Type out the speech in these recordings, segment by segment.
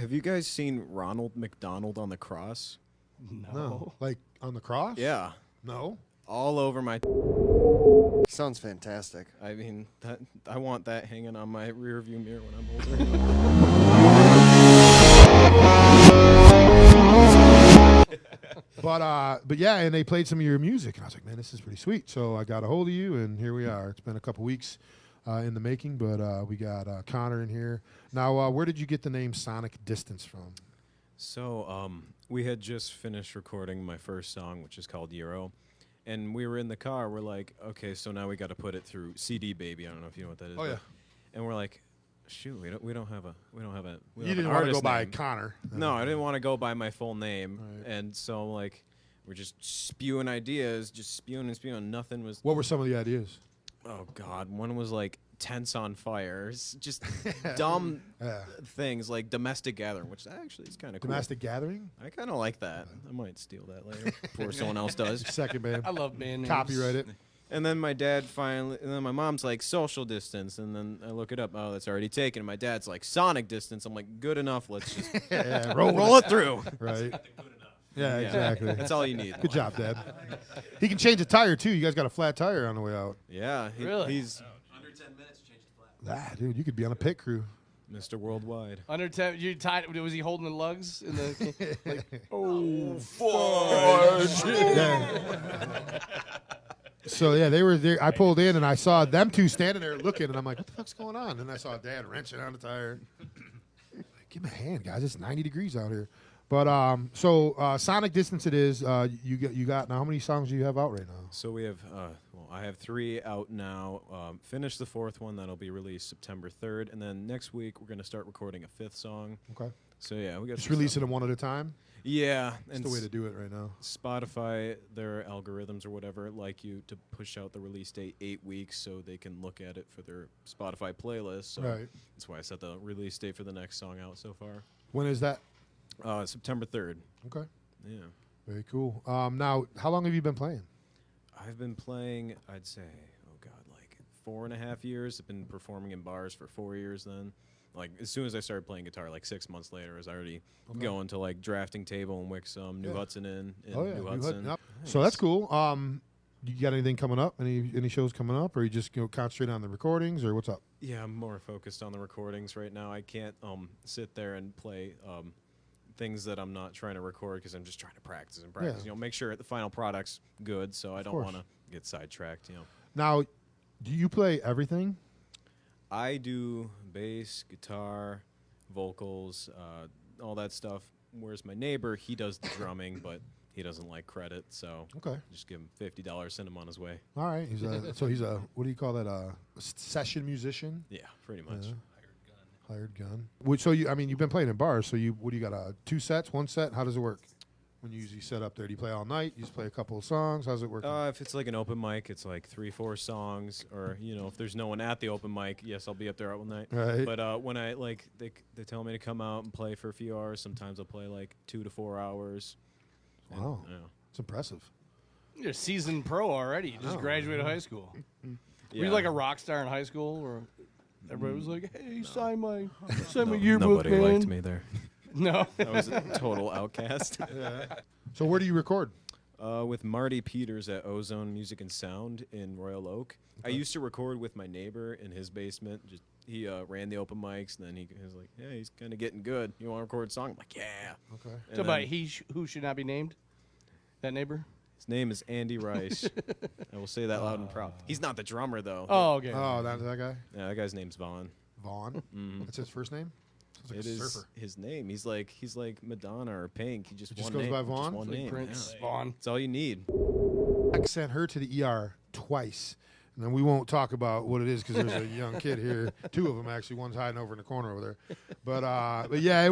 Have you guys seen Ronald McDonald on the cross? No. Like on the cross? Yeah. No. All over my... Sounds fantastic. I mean, I want that hanging on my rear view mirror when I'm older. But yeah, and they played some of your music, and I was like, man, this is pretty sweet. So I got a hold of you, and here we are. It's been a couple weeks in the making, but we got Connor in here. Now, where did you get the name Sonic Distance from? So, we had just finished recording my first song, which is called Euro. And we were in the car. We're like, okay, so now we got to put it through CD Baby. I don't know if you know what that is. Oh, yeah. And we're like, shoot, we don't have You didn't want to go by name. Connor. No, I didn't want to go by my full name. Right. And so like we're just spewing ideas, just spewing and spewing. Nothing was. What were some of the ideas? Oh God, one was like Tents on Fire. It's just dumb things like Domestic Gathering, which actually is kind of cool. Domestic Gathering? I kind of like that. I might steal that later before someone else does. Second band. I love band names. Copyright it. And then my dad finally, and then my mom's like social distance, and then I look it up. Oh, that's already taken. And my dad's like Sonic Distance. I'm like, good enough. Let's just roll it through. Right. Yeah, exactly. That's all you need. Good job, Dad. He can change a tire too. You guys got a flat tire on the way out. Yeah, Really? He's Under 10 minutes to change the flat. Dude, you could be on a pit crew. Mr. Worldwide. Under 10, you tied. Was he holding the lugs in the? Like, Yeah. So yeah, they were there. I pulled in and I saw them two standing there looking, and I'm like, "What the fuck's going on?" And I saw Dad wrenching on the tire. Like, give me a hand, guys. It's 90 degrees out here. But Sonic Distance it is. You got now. How many songs do you have out right now? So we have, I have 3 out now. Finished the 4th one. That'll be released September 3rd. And then next week, we're going to start recording a 5th song. Okay. So yeah, we got Just releasing them one at a time. Yeah. That's the way to do it right now. Spotify, their algorithms or whatever, like you to push out the release date 8 weeks so they can look at it for their Spotify playlist. So Right. that's why I set the release date for the next song out so far. When is that? September 3rd. Okay. Yeah. Very cool. Now, how long have you been playing? I've been playing, I'd say, like 4.5 years. I've been performing in bars for 4 years then. Like, as soon as I started playing guitar, like 6 months later, I was already going to, like, Drafting Table and Wixom, New Hudson Inn, New Hudson. Yep. So that's cool. You got anything coming up? Any shows coming up? Or you just concentrate on the recordings, or what's up? Yeah, I'm more focused on the recordings right now. I can't sit there and play things that I'm not trying to record because I'm just trying to practice and practice. Yeah. Make sure the final product's good, so I don't course. want to get sidetracked. Now, do you play everything? I do bass, guitar, vocals, all that stuff. Whereas my neighbor, he does the drumming, but he doesn't like credit, so Okay. just give him $50, send him on his way. All right. He's a what do you call that? A session musician? Yeah, pretty much. Yeah. Hired gun. So you've been playing in bars. So what do you got? 2 sets, 1 set? How does it work? When you usually set up there, do you play all night? You just play a couple of songs? How's it work? If it's like an open mic, it's like 3-4 songs, or if there's no one at the open mic, yes, I'll be up there all night. Right. But when I they tell me to come out and play for a few hours, sometimes I'll play like 2 to 4 hours. Wow, And, it's impressive. you're a seasoned pro already. You just graduated high school. Were you Yeah. like a rock star in high school, or everybody was like, "Hey, sign my yearbook, Nobody man." liked me there. No. I was a total outcast. So where do you record? With Marty Peters at Ozone Music and Sound in Royal Oak. I used to record with my neighbor in his basement. He ran the open mics, and then he was like, "Yeah, he's kind of getting good. You want to record a song?" I'm like, "Yeah." Okay. And So about then who should not be named? That neighbor? his name is Andy Rice. I will say that loud and proud. He's not the drummer though. Oh, okay. Oh, that's that guy? Yeah, that guy's name's Vaughn. Vaughn? That's his first name? Sounds like It a is surfer. his name. He's like Madonna or Pink. He just It just one goes name. by Just Vaughn? one Like name. Prince Yeah. Vaughn. That's all you need. I sent her to the ER twice. And then we won't talk about what it is because there's a young kid here. 2 of them, actually. One's hiding over in the corner over there. But yeah,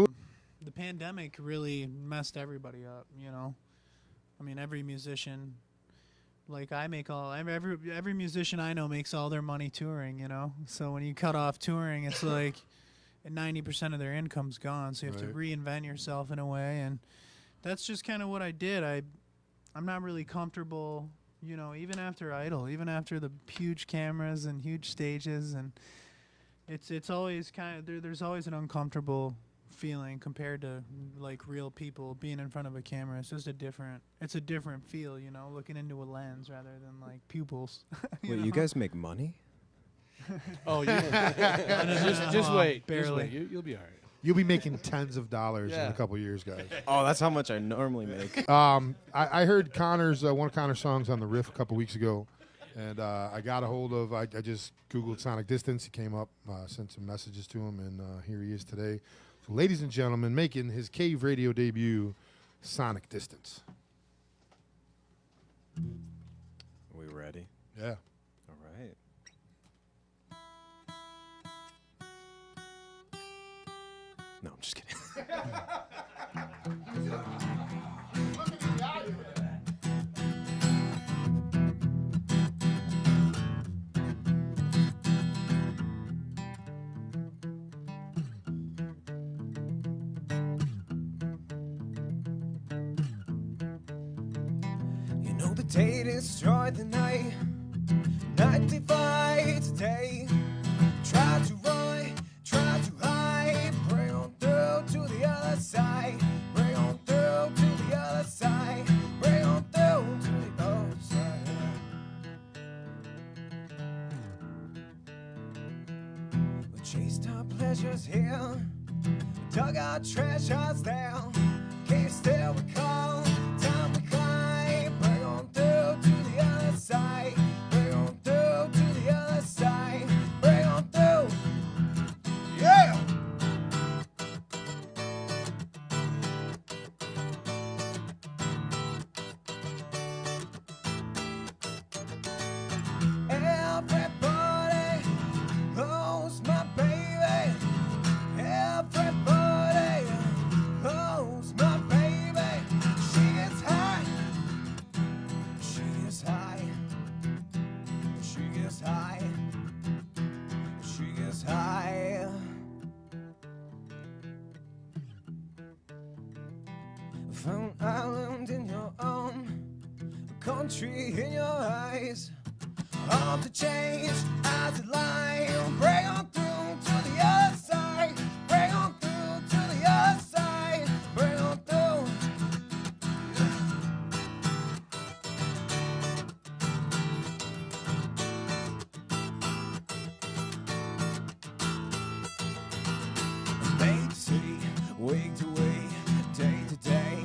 The pandemic really messed everybody up, I mean, every musician, like every musician I know makes all their money touring, So when you cut off touring, it's like 90% of their income's gone. So you have to reinvent yourself in a way. And that's just kind of what I did. I'm not really comfortable, even after Idol, even after the huge cameras and huge stages. And it's always kind of, there's always an uncomfortable feeling compared to like real people being in front of a camera. It's just a different feel, you know, looking into a lens rather than like pupils. Wait, know? you guys make money? Oh, yeah. just wait. Barely. Just wait. You'll be all right. You'll be making tens of dollars in Yeah. a couple years, guys. Oh, that's how much I normally make. I heard Connor's one of Connor's songs on the riff a couple weeks ago, and I got a hold of. I just Googled Sonic Distance. He came up, sent some messages to him, and here he is today. So, ladies and gentlemen, making his Cave Radio debut, Sonic Distance. Are we ready? Yeah. All right. No, I'm just kidding. You know the day destroyed the night. Night divides the day. Try to run, try to hide. Bring on through to the other side. Bring on through to the other side. Bring on through to the other side. We chased our pleasures here. Dug our treasures down. Can't still recall time we climb. Bring on through to the other side. Bring on through to the other side. Bring on through. Yeah! Everybody loves my baby. Everybody loves my baby. She is high. She is high. She is high. She is high. Found island in your arm, country in your eyes. Hard to change as it lies. Bring on through to the other side. Bring on through to the other side. Bring on through. Day to city, week to week, day to day.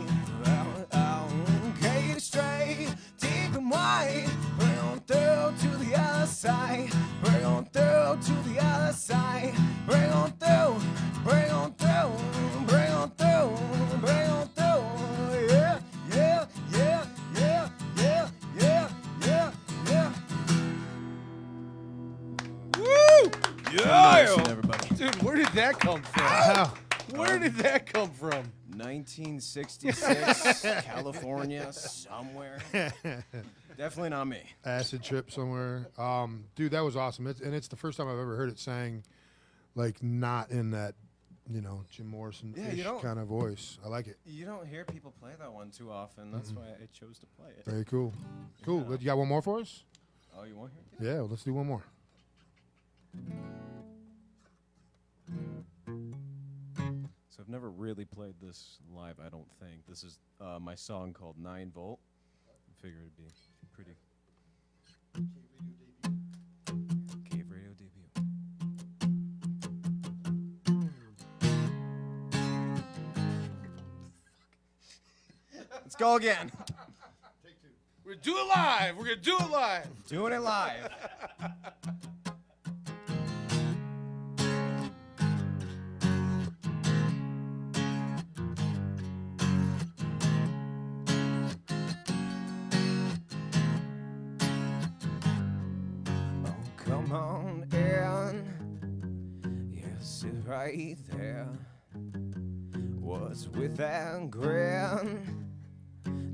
Okay to stray, deep and wide. Bring on through to the other side. Bring on through to the other side. Bring on through. Bring on through. Bring on through. Bring on through. Yeah, yeah, yeah, yeah, yeah, yeah, yeah, yeah. Woo! Nice, everybody. Dude, where did that come from? Wow. Where did that come from? 1966, California, somewhere. Definitely not me. Acid trip somewhere. Dude, that was awesome. It's the first time I've ever heard it sang, like, not in that, you know, Jim Morrison-ish you don't- kind of voice. I like it. You don't hear people play that one too often. That's why I chose to play it. Very cool. Cool. You got one more for us? Oh, you want to hear it? Yeah, let's do one more. So I've never really played this live, I don't think. This is my song called 9 Volt. I figured it'd be pretty. Cave Radio debut. Let's go again. We're gonna do it live. We're gonna do it live. Doing it live. Oh, come on in. You sit right there. What's with that grin?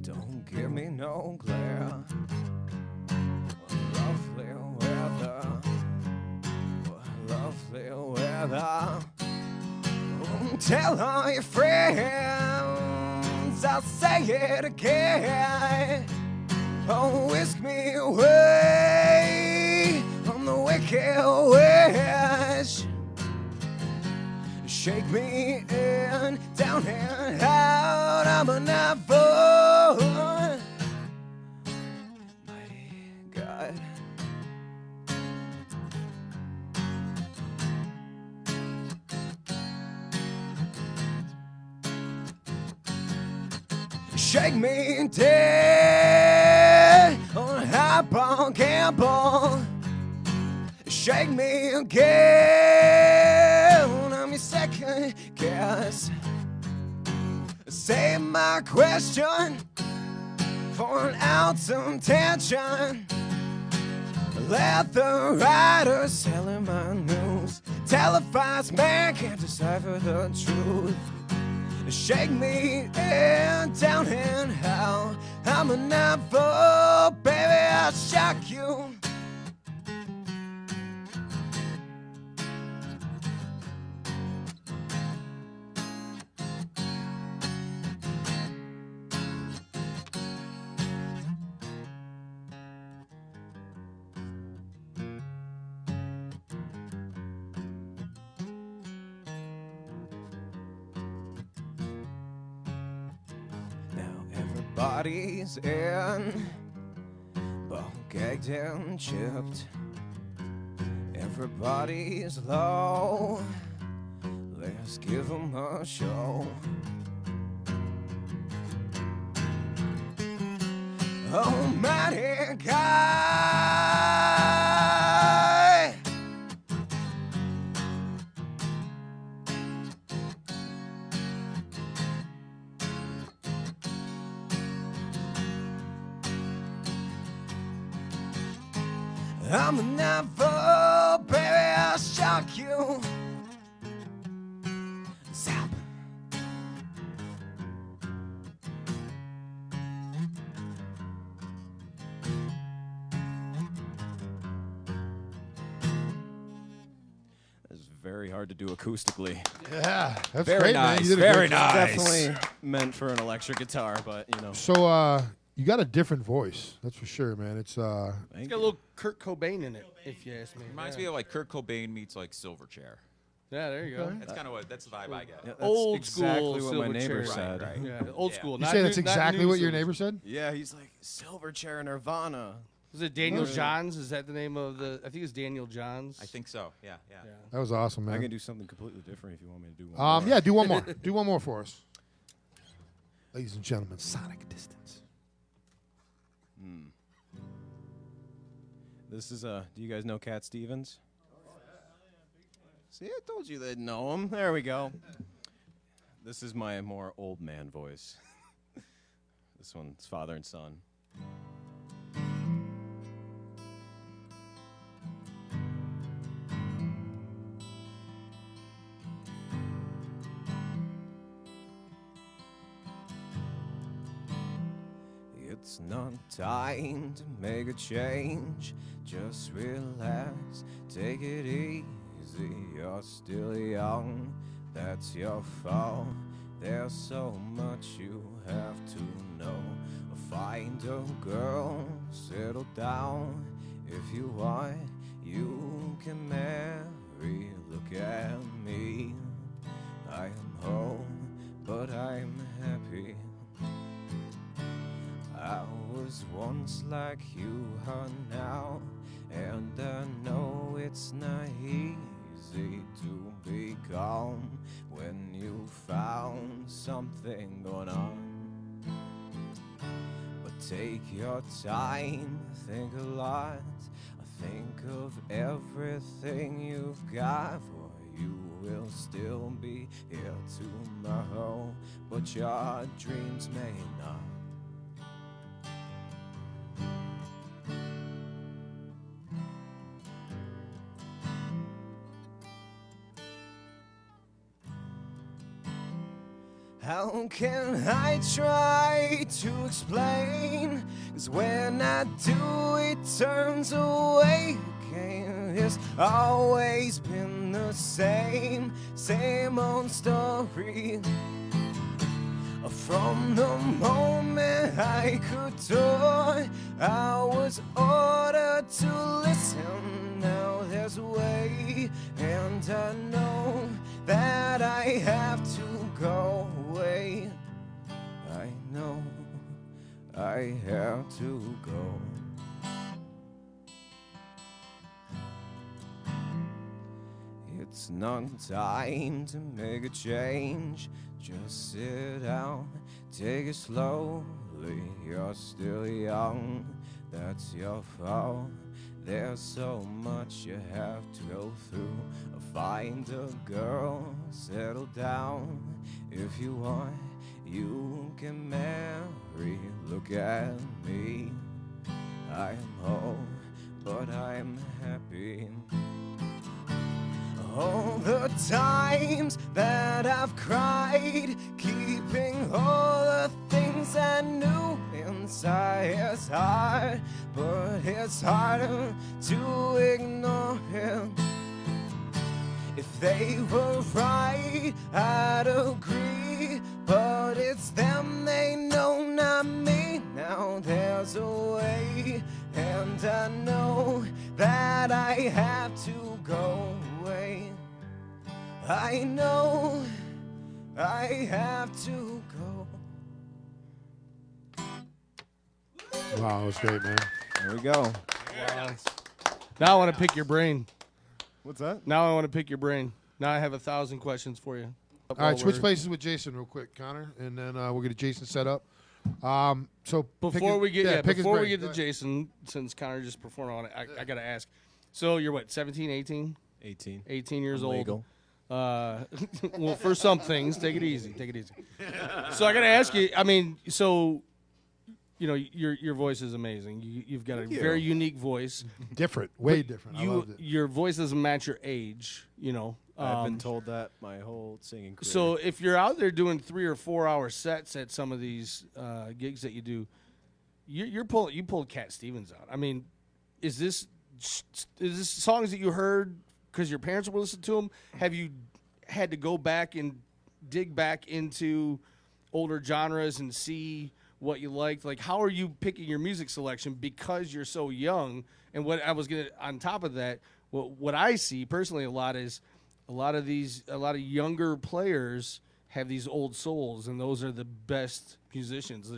Don't give me no glare. What lovely weather. What lovely weather. Oh, tell all your friends. I'll say it again. Oh, whisk me away from the wicked wish. Shake me in, down and out. I'm a never. My God. Shake me dead on a highball gamble. Shake me again. I'm your second guess. Save my question for an ounce of tension. Let the writers selling my news. Televised man can't decipher the truth. Shake me in, down and out. I'm a never, baby, I'll shock you. Everybody's in, ball gagged and chipped. Everybody's low, let's give 'em a show. Almighty God, I'm a never, baby, I'll shock you. Zap. It's very hard to do acoustically. Yeah, that's Very great, nice. man. You did a Very great job. nice. Definitely. Meant for an electric guitar, but you know. So, you got a different voice. That's for sure, man. It's It's got a little Kurt Cobain in it, if you ask me. Reminds yeah. me of like Kurt Cobain meets like Silverchair. Yeah, there you go. That's kind of what that's the vibe I get. Yeah, that's Old exactly school what my neighbor Silverchair. said. Right. Yeah, old Yeah. school. you not say that's new- not exactly new what your Silver- neighbor said? Yeah, he's like Silverchair Nirvana. Was it Daniel Johns? Is that the name of the? I think it's Daniel Johns. I think so. Yeah, yeah. Yeah. That was awesome, I can man. do something completely different if you want me to do one. more. Yeah, do one more. Do one more for us. Ladies and gentlemen, Sonic Distance. This is do you guys know Cat Stevens? See, I told you they'd know him. There we go. This is my more old man voice. This one's father and son. It's not time to make a change. Just relax, take it easy. You're still young, that's your fault. There's so much you have to know. Find a girl, settle down. If you want, you can marry. Look at me. I am home, but I'm happy. I was once like you are now, and I know it's not easy to be calm when you found something going on. But take your time, think a lot, think of everything you've got, for you will still be here tomorrow, but your dreams may not. How can I try to explain? 'Cause when I do, it turns away again. It's always been the same old story. From the moment I could talk, I was ordered to listen. Now there's a way, and I know that I have to go away. I know I have to go. It's not time to make a change. Just sit down, take it slowly. You're still young, that's your fault. There's so much you have to go through. Find a girl, settle down. If you want, you can marry. Look at me, I'm old, but I'm happy. All the times that I've cried, keeping all the things I knew inside is hard, but it's harder to ignore him. If they were right, I'd agree, but it's them they know, not me. Now there's a way, and I know that I have to go away. I know I have to go. Wow, that was great, man. There we go. Now I want to pick your brain. What's that? Now I want to pick your brain. Now I have 1,000 questions for you. All right, switch places with Jason real quick, Connor, and then we'll get Jason set up. So Before we get before to Jason, since Connor just performed on it, I got to ask. So you're what, 17, 18? 18. 18 years I'm old. legal. Well, for some things, take it easy. Take it easy. So I got to ask you. I mean, so you know, your voice is amazing. You've got a very unique voice. different, way different. I loved it. Your voice doesn't match your age. You know, I've been told that my whole singing career. so if you're out there doing 3 or 4 hour sets at some of these gigs that you do, you pulled Cat Stevens out. I mean, is this songs that you heard because your parents were listening to them? Have you had to go back and dig back into older genres and see what you liked? Like, how are you picking your music selection because you're so young? And what I was gonna, on top of that, what I see personally a lot is a lot of younger players have these old souls, and those are the best musicians.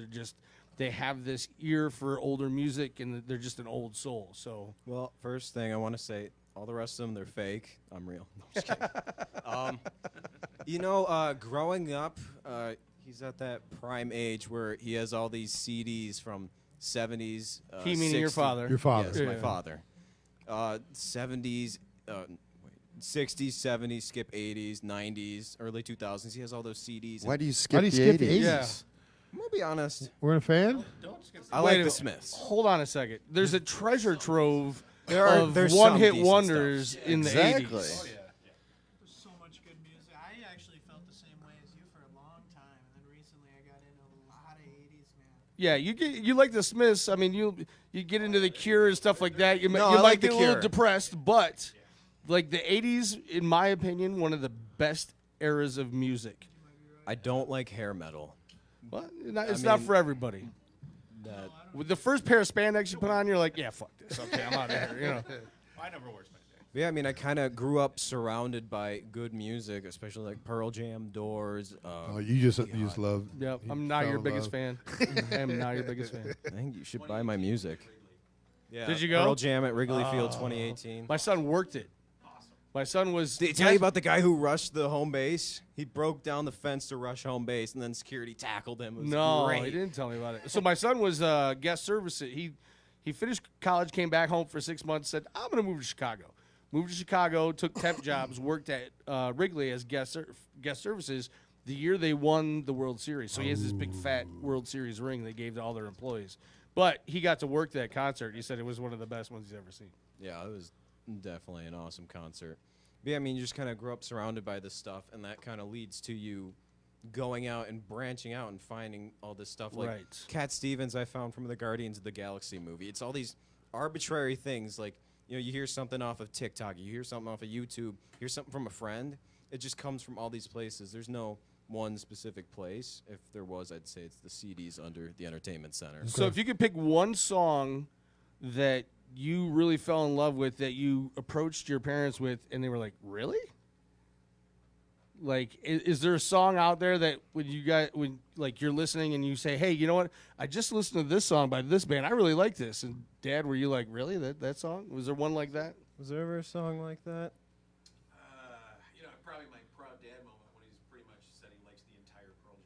They have this ear for older music, and they're just an old soul. So, well, first thing I want to say, all the rest of them, they're fake. I'm real. No, I'm just kidding. You know, growing up, he's at that prime age where he has all these CDs from 70s. he meaning your father. Your father. Yes, my father. 70s, 60s, 70s, skip 80s, 90s, early 2000s. He has all those CDs. Why do you Why skip do you the skip 80s? the 80s? Yeah. I'm going to be honest. We're a fan? I Wait like a the minute. Smiths. Hold on a second. There's a treasure trove There's of some one-hit decent wonders stuff. in the Exactly. 80s. There's so much good music. I actually felt the same way as you for a long time, and then recently I got into a lot of 80s, man. Yeah, you like the Smiths. I mean, you get into the Cure and stuff like that. You No, might I like get The a little Cure. depressed, but like the 80s, in my opinion, one of the best eras of music. I don't like hair metal. But it's not mean- for everybody. That With the first pair of spandex you put on, you're like, yeah, fuck this. Okay, I'm out of here. You know. I never wore spandex. Yeah, I mean, I kind of grew up surrounded by good music, especially like Pearl Jam, Doors. Oh, you just love. Yep, you I'm not fell your in biggest love. fan. I am not your biggest fan. I think you should buy my music. Yeah, Did you go? Pearl Jam at Wrigley Field 2018. My son worked it. My son was. Did he tell you about the guy who rushed the home base? He broke down the fence to rush home base, and then security tackled him. It was No, great. he didn't tell me about it. So my son was guest service. He finished college, came back home for 6 months, said, I'm going to move to Chicago. Moved to Chicago, took temp jobs, worked at Wrigley as guest services the year they won the World Series. So he has this big fat World Series ring they gave to all their employees. But he got to work that concert. He said it was one of the best ones he's ever seen. Yeah, it was definitely an awesome concert. But yeah, I mean, you just kind of grow up surrounded by this stuff, and that kind of leads to you going out and branching out and finding all this stuff. Like Right. Cat Stevens, I found from the Guardians of the Galaxy movie. It's all these arbitrary things. Like, you know, you hear something off of TikTok, you hear something off of YouTube, you hear something from a friend. It just comes from all these places. There's no one specific place. If there was, I'd say it's the CDs under the Entertainment Center. So if you could pick one song that you really fell in love with, that you approached your parents with, and they were like, really? Like, is there a song out there that when like you're listening and you say, hey, you know what? I just listened to this song by this band. I really like this. And Dad, were you like, really? That song? Was there one like that? Was there ever a song like that? Probably my proud dad moment when he's pretty much said he likes the entire Pearl Jam.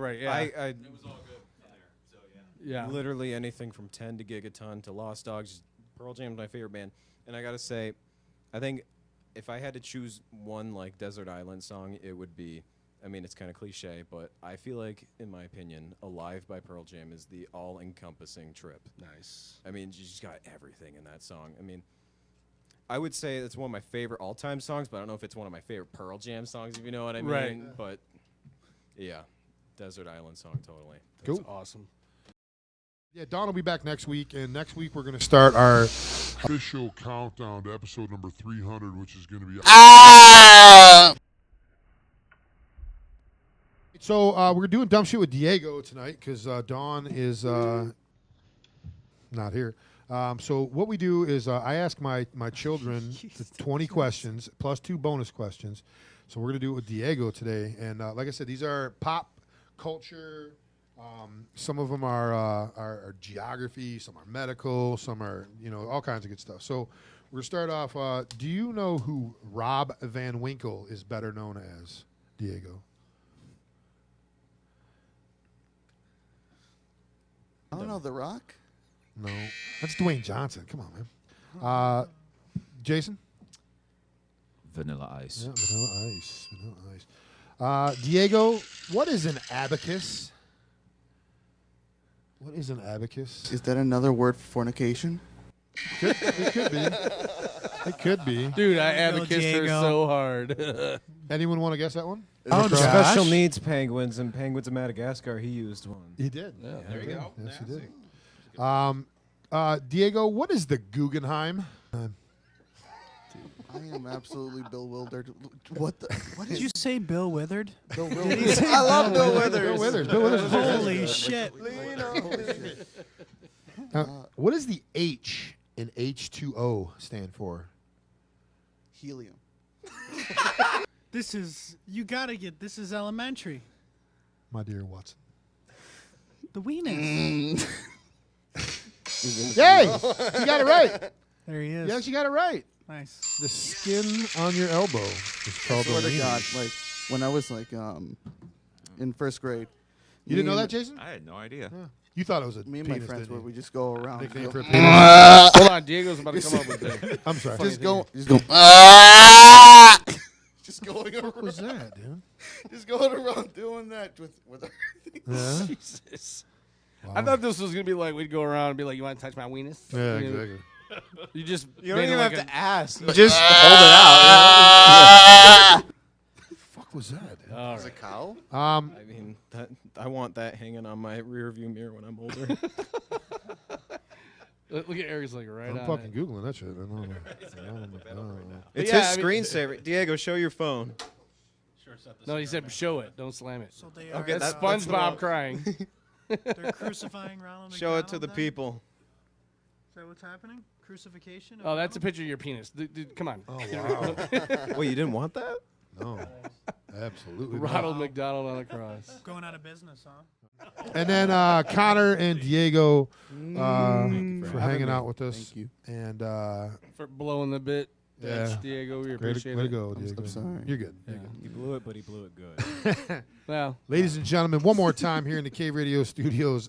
Right. Yeah. I It was all good in there. So yeah. yeah. literally anything from 10 to Gigaton to Lost Dogs. Pearl Jam's my favorite band. And I got to say, I think if I had to choose one like Desert Island song, it would be, I mean, it's kind of cliche, but I feel like, in my opinion, Alive by Pearl Jam is the all-encompassing trip. Nice. I mean, you just got everything in that song. I mean, I would say it's one of my favorite all-time songs, but I don't know if it's one of my favorite Pearl Jam songs, if you know what I mean. Right. But, yeah, Desert Island song, totally. Cool. Awesome. Yeah, Don will be back next week, and next week we're going to start our official countdown to episode number 300, which is going to be. So we're doing dumb shit with Diego tonight because Dawn is not here. So what we do is I ask my children 20 questions plus 2 bonus questions. So we're going to do it with Diego today. And like I said, these are pop culture. Some of them are geography, some are medical, some are, all kinds of good stuff. So we're going to start off. Do you know who Rob Van Winkle is better known as, Diego? I don't know, The Rock? No. That's Dwayne Johnson. Come on, man. Jason? Vanilla Ice. Yeah, Vanilla Ice. Vanilla Ice. Diego, what is an abacus? What is an abacus? Is that another word for fornication? It could be. It could be. Dude, I There you go, advocated her Diego. so hard. Anyone want to guess that one? Oh, Josh? special needs penguins and penguins of Madagascar. He used one. He did. Yeah, there you go. Yes, he did. Diego, what is the Guggenheim? I am absolutely Bill Wilder. What Did you say Bill Withered? Bill Did Wilder? he say I love Bill Bill Withers. Withers. Bill Withers. Holy shit. What does the H in H2O stand for? Helium. This is elementary. My dear Watson. The weenus. Hey, you got it right. There he is. Yes, you got it right. Nice. The skin on your elbow is called the Swear to wiener. God, like when I was like in first grade. You didn't know that, Jason? I had no idea. Yeah. You thought it was a Me and my penis, friends didn't were you? we just go around. Nickname go- for a penis. Hold on, Diego's about to come up with it. I'm sorry. just go. Just going around. What was that, dude? Just going around doing that with Yeah. Jesus. I thought this was gonna be like we'd go around and be like, "You want to touch my weenus?" Yeah, You know, exactly. You just You don't made it even like have a- to ask. You just hold it out. The fuck was that, dude? All Is right. a cow. I mean, I want that hanging on my rear view mirror when I'm older. Look at Eric's like right I'm on fucking it. Googling that shit. I don't know. It's Yeah, his I mean- screensaver. Diego, show your phone. No, he said show it, don't slam it. So they are. Okay, That's that's the SpongeBob one. crying. They're crucifying Ronald Show it McDonald to the then? people. Is that what's happening? Crucifixion? of Oh, that's a Ronald? picture of your penis. Dude, come on. Oh, wow. Wait, you didn't want that? No. Absolutely not. Ronald McDonald on a cross. Going out of business, huh? And then Connor and Diego for having hanging me. out with us. Thank you. And For blowing the bit. Yeah. Thanks, Diego. We way appreciate to it. go, Diego. sorry. You're good. Yeah. You're good. He blew it, but he blew it good. Well, Ladies and gentlemen, one more time here in the Cave Radio Studios,